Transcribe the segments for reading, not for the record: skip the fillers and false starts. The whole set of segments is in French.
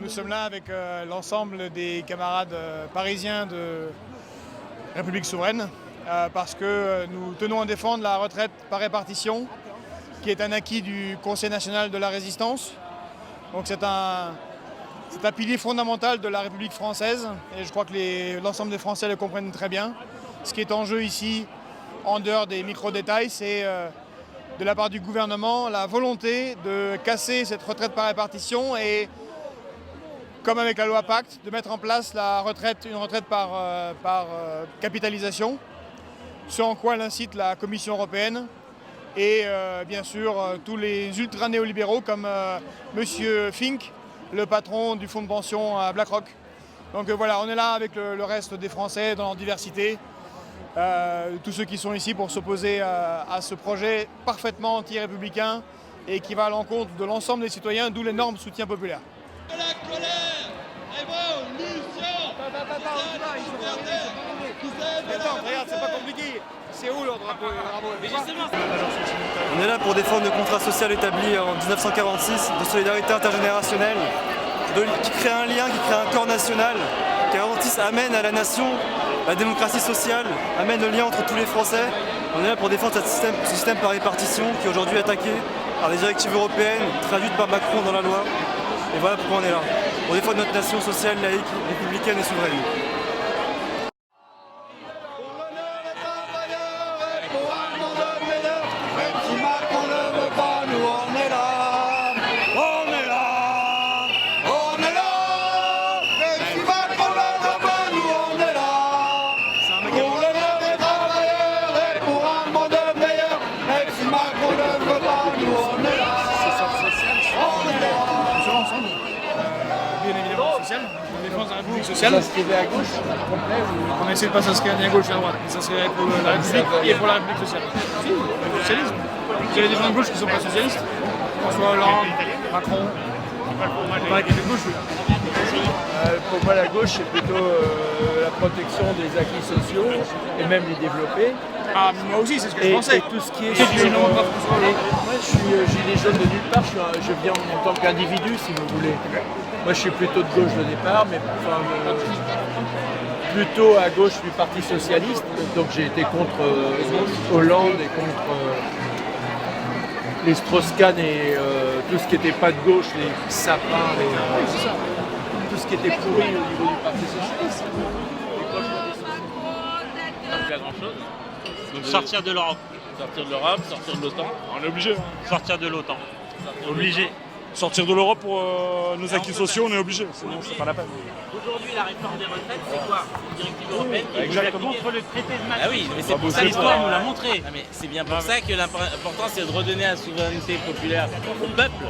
nous sommes là avec l'ensemble des camarades parisiens de République souveraine parce que nous tenons à défendre la retraite par répartition qui est un acquis du Conseil national de la résistance. Donc c'est un pilier fondamental de la République française et je crois que l'ensemble des Français le comprennent très bien. Ce qui est en jeu ici, en dehors des micro-détails, c'est de la part du gouvernement la volonté de casser cette retraite par répartition et, comme avec la loi Pacte, de mettre en place une retraite par capitalisation, ce en quoi l'incite la Commission européenne et bien sûr tous les ultra-néolibéraux comme Monsieur Fink, le patron du fonds de pension à BlackRock. Donc voilà, on est là avec le reste des Français dans leur diversité. Tous ceux qui sont ici pour s'opposer à ce projet parfaitement anti-républicain et qui va à l'encontre de l'ensemble des citoyens, d'où l'énorme soutien populaire. De la colère, révolution. Attends, regarde, c'est pas compliqué. C'est où le drapeau? Mais justement, On est là pour défendre le contrat social établi en 1946 de solidarité intergénérationnelle, qui crée un lien, qui crée un corps national, qui amène à la nation la démocratie sociale, amène le lien entre tous les Français. On est là pour défendre ce système par répartition qui est aujourd'hui attaqué par des directives européennes traduites par Macron dans la loi. Et voilà pourquoi on est là, pour défendre notre nation sociale, laïque, républicaine et souveraine. Sociale. S'inscrivait à gauche, complet ou... On essaie de pas s'inscrire ni à gauche ni à droite, mais s'inscrire pour la République et pour la République sociale. Si, le socialisme. Il y a des gens de gauche qui ne sont pas socialistes. François Hollande, Macron, pas avec les de gauche. Pour moi, la gauche, c'est plutôt la protection des acquis sociaux et même les développer. Ah, moi aussi, c'est ce que je pensais. Et tout ce qui est Moi, moi, je suis gilet jaune de nulle part. Je viens en tant qu'individu, si vous voulez. Moi, je suis plutôt de gauche de départ, mais enfin, plutôt à gauche du Parti socialiste. Donc, j'ai été contre Hollande et contre les Strauss-Kahn et tout ce qui n'était pas de gauche, les sapins, tout ce qui était pourri au niveau du Parti socialiste. Pas grand chose. Donc sortir de l'Europe. Sortir de l'Europe, sortir de l'OTAN. On est obligé. Sortir de l'OTAN. Obligé. Sortir de l'Europe pour nos acquis sociaux, on est obligé. Sinon, c'est pas la peine. Aujourd'hui, la réforme des retraites, c'est quoi? Une directive européenne qui exactement. contre le traité de Maastricht. Ah oui, mais c'est pour ça que l'histoire nous l'a montré. Ah, mais c'est bien pour ça que l'important, c'est de redonner la souveraineté populaire au peuple.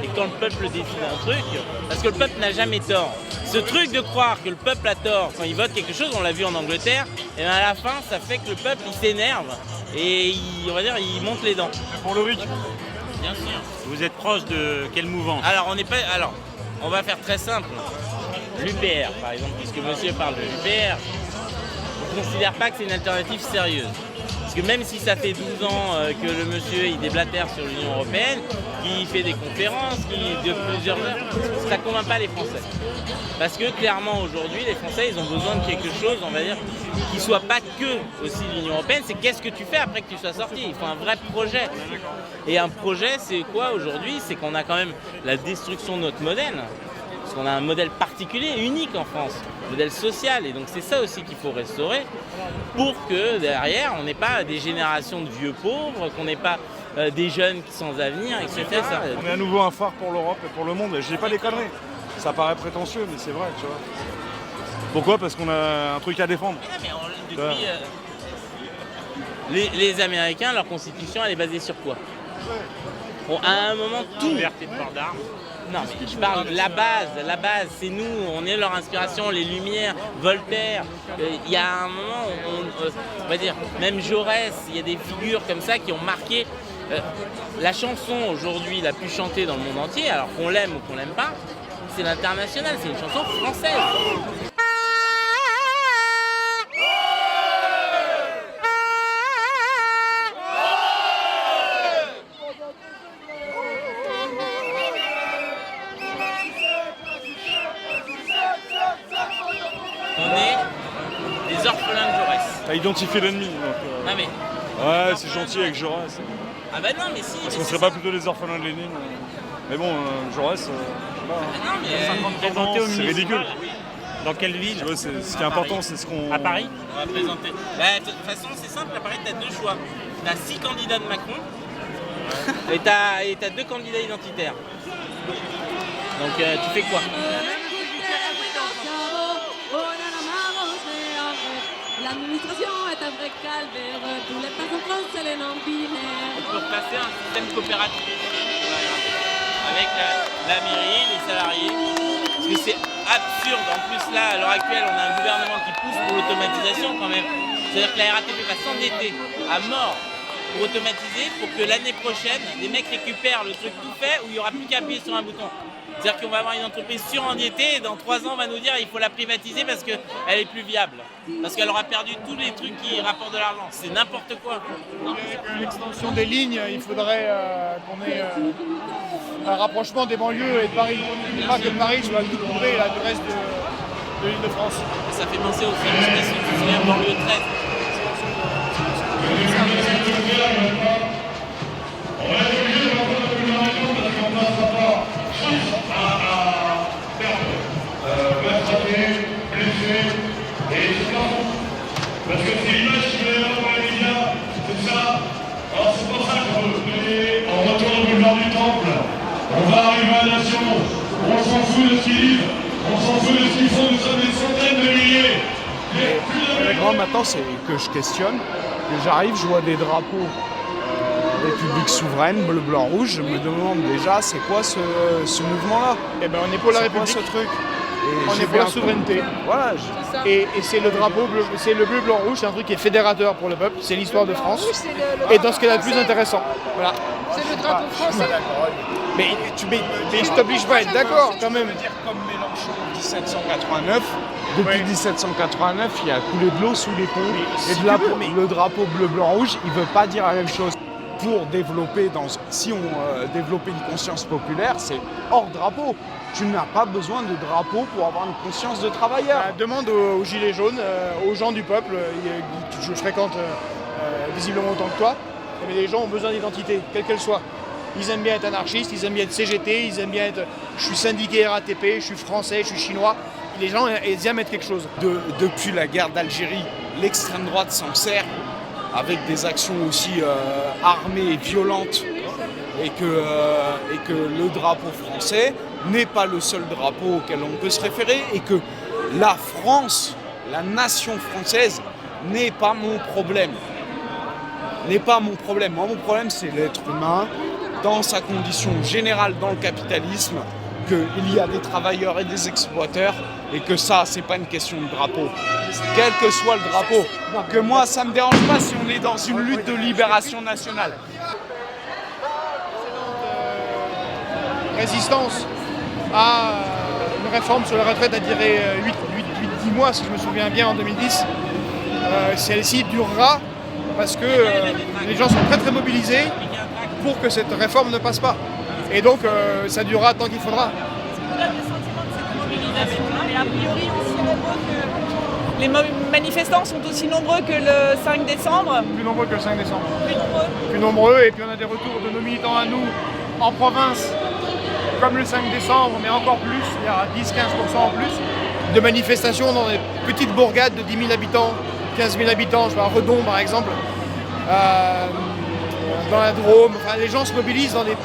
Et quand le peuple décide un truc, parce que le peuple n'a jamais tort. Ce truc de croire que le peuple a tort quand il vote quelque chose, on l'a vu en Angleterre, et bien à la fin, ça fait que le peuple, il s'énerve et on va dire, il monte les dents. C'est pour le RIC. Bien sûr. Vous êtes proche de quelle mouvance? Alors, on va faire très simple. L'UPR, par exemple, puisque monsieur parle de l'UPR, je ne considère pas que c'est une alternative sérieuse. Parce que même si ça fait 12 ans que le monsieur il déblatère sur l'Union européenne, qui fait des conférences, qui de plusieurs heures, ça ne convainc pas les Français. Parce que clairement aujourd'hui, les Français ils ont besoin de quelque chose, on va dire, qui ne soit pas que aussi l'Union européenne, c'est qu'est-ce que tu fais après que tu sois sorti. Il faut un vrai projet. Et un projet, c'est quoi aujourd'hui? C'est qu'on a quand même la destruction de notre modèle. Parce qu'on a un modèle particulier, unique en France, modèle social. Et donc c'est ça aussi qu'il faut restaurer pour que derrière, on n'ait pas des générations de vieux pauvres, qu'on n'ait pas des jeunes sans avenir, etc. On est à nouveau un phare pour l'Europe et pour le monde. Et je dis pas des conneries. Ça paraît prétentieux, mais c'est vrai, tu vois. Pourquoi? Parce qu'on a un truc à défendre. Les Américains, leur constitution, elle est basée sur quoi? Bon, à un moment, tout. Liberté de port d'armes. Non, mais je parle de la base, c'est nous, on est leur inspiration, les Lumières, Voltaire. Il y a un moment, on va dire, même Jaurès, il y a des figures comme ça qui ont marqué la chanson aujourd'hui la plus chantée dans le monde entier, alors qu'on l'aime ou qu'on l'aime pas, c'est l'international, c'est une chanson française. T'as identifié l'ennemi. Non mais. Ouais, c'est gentil avec Jaurès. Ah bah non, mais si. Parce mais qu'on c'est serait pas ça. plutôt les orphelins de Lénine. Mais bon, Jaurès, je sais pas. Ah non, mais. 50 ans, c'est ridicule. Dans quelle ville? Tu vois, ce qui est important, c'est ce qu'on. À Paris? On va présenter. Bah, de toute façon, c'est simple, à Paris, t'as deux choix. T'as 6 candidats de Macron et t'as 2 candidats identitaires. Donc, tu fais quoi? L'administration est un vrai calvaire, tous les passants français les non-binaires. On peut replacer un système coopératif avec la mairie, les salariés. Parce que c'est absurde. En plus, là, à l'heure actuelle, on a un gouvernement qui pousse pour l'automatisation quand même. C'est-à-dire que la RATP va s'endetter à mort pour automatiser, pour que l'année prochaine, les mecs récupèrent le truc tout fait où il n'y aura plus qu'à appuyer sur un bouton. C'est-à-dire qu'on va avoir une entreprise surendettée et dans 3 ans, on va nous dire qu'il faut la privatiser parce qu'elle est plus viable. Parce qu'elle aura perdu tous les trucs qui rapportent de l'argent. C'est n'importe quoi. Avec l'extension des lignes, il faudrait qu'on ait un rapprochement des banlieues et de Paris. Pas que Paris soit tout coupé là, du reste de l'Île-de-France. Ça fait penser au film, je sais pas si tu te souviens, banlieue 13. Parce que c'est l'image qui veut avoir dans les médias, c'est ça. Alors c'est pour ça qu'on veut donner en retour au boulevard du Temple. On va arriver à la Nation, on s'en fout de ce qu'ils disent, on s'en fout de ce qu'ils font, nous sommes des centaines de milliers. Le grand maintenant, c'est que je questionne, que j'arrive, je vois des drapeaux République souveraine, bleu, blanc, rouge, je me demande déjà c'est quoi ce mouvement-là. Eh ben, on est pour la C'est quoi République. ce truc? Et On j'ai est pour fait la un souveraineté. Voilà, Et c'est le drapeau bleu, c'est le bleu, blanc, rouge, c'est un truc qui est fédérateur pour le peuple, c'est l'histoire de France. Et dans ce qu'elle a de plus intéressant. Voilà. C'est le drapeau français. Mais je t'oblige pas à être d'accord quand même. dire comme Mélenchon en 1789. Depuis 1789, il y a coulé de l'eau sous les ponts. Et le drapeau bleu, blanc, rouge, il ne veut pas dire la même chose. Pour développer, si on développait une conscience populaire, c'est hors drapeau. Tu n'as pas besoin de drapeau pour avoir une conscience de travailleur. Demande aux gilets jaunes, aux gens du peuple, je fréquente visiblement autant que toi, mais les gens ont besoin d'identité, quelle qu'elle soit. Ils aiment bien être anarchistes, ils aiment bien être CGT, ils aiment bien être je suis syndiqué RATP, je suis français, je suis chinois. Les gens ils aiment être quelque chose. Depuis la guerre d'Algérie, l'extrême droite s'en sert avec des actions aussi armées et violentes et que le drapeau français n'est pas le seul drapeau auquel on peut se référer et que la France, la nation française, n'est pas mon problème. N'est pas mon problème. Moi, mon problème, c'est l'être humain dans sa condition générale dans le capitalisme, qu'il y a des travailleurs et des exploiteurs et que ça, c'est pas une question de drapeau. Quel que soit le drapeau. Que moi, ça me dérange pas si on est dans une lutte de libération nationale. Résistance à une réforme sur la retraite a duré 8-10 mois, si je me souviens bien, en 2010. Celle-ci durera parce que les gens sont très très mobilisés pour que cette réforme ne passe pas. Et donc ça durera tant qu'il faudra. Mais a priori aussi nombreux que les manifestants sont aussi nombreux que le 5 décembre. Plus nombreux que le 5 décembre. Plus nombreux. Plus nombreux, et puis on a des retours de nos militants à nous en province, comme le 5 décembre, mais encore plus, il y a 10-15% en plus, de manifestations dans des petites bourgades de 10 000 habitants, 15 000 habitants, je vois à Redon par exemple, dans la Drôme. Enfin, les gens se mobilisent dans des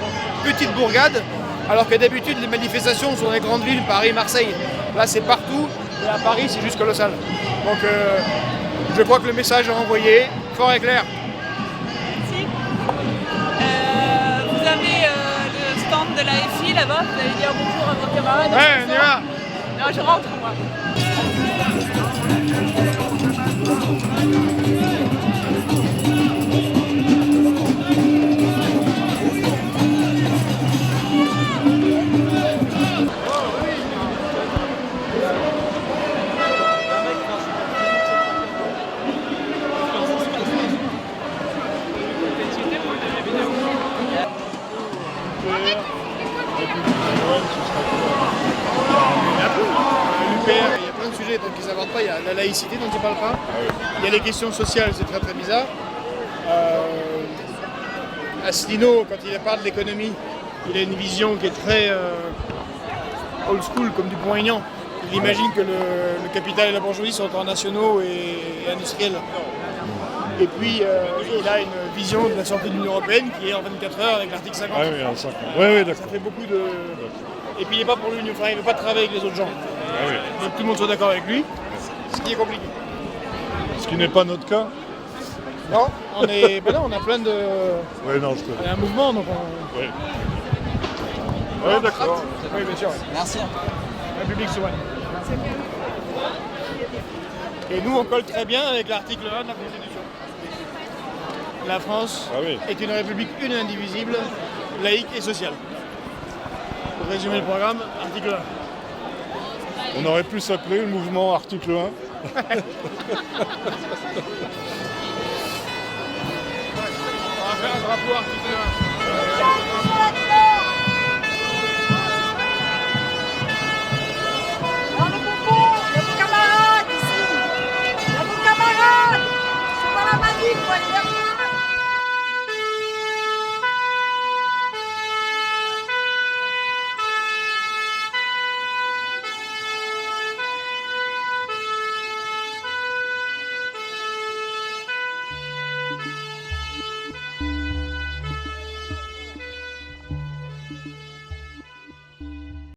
petites bourgades, alors que d'habitude les manifestations sont dans les grandes villes, Paris, Marseille. Là c'est partout, et à Paris c'est juste colossal. Donc je crois que le message est envoyé, fort et clair. Merci. Vous avez le stand de la FI là-bas, vous allez dire bonjour à vos camarades. Ouais, on y va. Non, je rentre moi. L'UPR, il y a plein de sujets l'étranger, tant qu'ils n'abordent pas, il y a la laïcité dont ils ne parlent pas. Il y a les questions sociales, c'est très très bizarre. Asselineau, quand il parle de l'économie, il a une vision qui est très old school, comme Dupont-Aignan. Il imagine que le capital et la bourgeoisie sont internationaux et industriels. Et puis, il a une vision de la sortie de l'Union européenne qui est en 24 heures avec l'article 50. Ah oui, en 50. Oui, d'accord. Ça fait beaucoup de... Et puis, il n'est pas pour l'Union, enfin, il ne veut pas travailler avec les autres gens. Ah oui. Donc, tout le monde soit d'accord avec lui, ce qui est compliqué. Ce qui n'est pas notre cas. Non, on est... ben non, on a plein de... Oui, non, je connais. Il y a un mouvement, donc on... Oui. Oui, d'accord. Oui, bien sûr. Merci. République souveraine. Et nous, on colle très bien avec l'article 1 de la Constitution. La France est une république une et indivisible, laïque et sociale. Pour résumer le programme, article 1. On aurait pu s'appeler le mouvement article 1. On va faire un drapeau article 1.